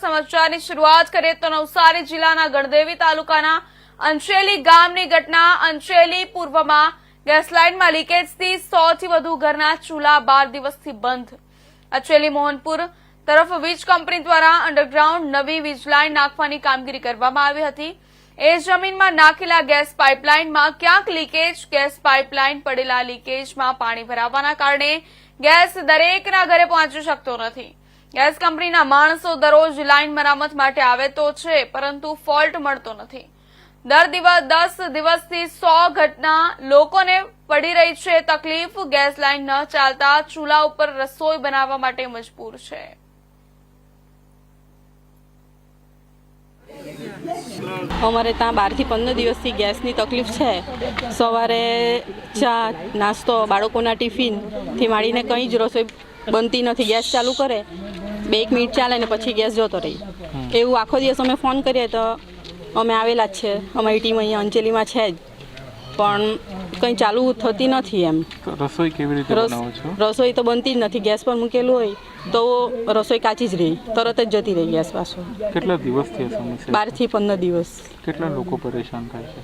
સમાચારની શરૂઆત કરીએ તો નવસારી જિલ્લાના ગણદેવી તાલુકાના અંચેલી ગામની ઘટના। અંચેલી પૂર્વમાં ગેસ લાઇનમાં લીકેજથી 100 થી વધુ ઘરના ચૂલા 12 દિવસથી બંધ। અંચેલી મોહનપુર તરફ વીજ કંપની દ્વારા અંડરગ્રાઉન્ડ નવી વીજ લાઇન નાખવાની કામગીરી કરવામાં આવી હતી। એ જમીનમાં નાખેલા ગેસ પાઇપલાઇનમાં ક્યાંક લીકેજ, ગેસ પાઇપલાઇન પડેલા લીકેજમાં પાણી ભરાવાના કારણે ગેસ દરેકના ઘરે પહોંચી શકતો નથી। ગેસ કંપનીના માણસો દરરોજ લાઇન મરામત માટે આવે તો છે, પરંતુ ફોલ્ટ મળતો નથી। દર 10 દિવસથી 100 ઘટના લોકોને પડી રહી છે તકલીફ। ગેસ લાઇન ન ચાલતા ચૂલા ઉપર રસોઈ બનાવવા માટે મજબૂર છે। અમારે ત્યાં 12 થી 15 દિવસથી ગેસની તકલીફ છે। સવારે ચા નાસ્તો, બાળકોના ટિફિનથી માંડીને કંઈ જ રસોઈ બનતી નથી। ગેસ ચાલુ કરે 2 મિનિટ ચાલે ને પછી ગેસ જતો રહી। એવું આખો દિવસ અમે ફોન કરીએ તો અમે આવેલા જ છે, અમારી ટીમ અહીંયા અંચેલીમાં છે જ, પણ કંઈ ચાલુ થતી નથી। એમ રસોઈ કેવી રીતે બનાવો છો? રસોઈ તો બનતી જ નથી। ગેસ પર મૂકેલું હોય તો રસોઈ કાચી જ રહી, તરત જ જતી રહી ગેસ પાછો। કેટલા દિવસથી આ સમસ્યા? 12 થી 15 દિવસ। કેટલા લોકો પરેશાન થાય છે?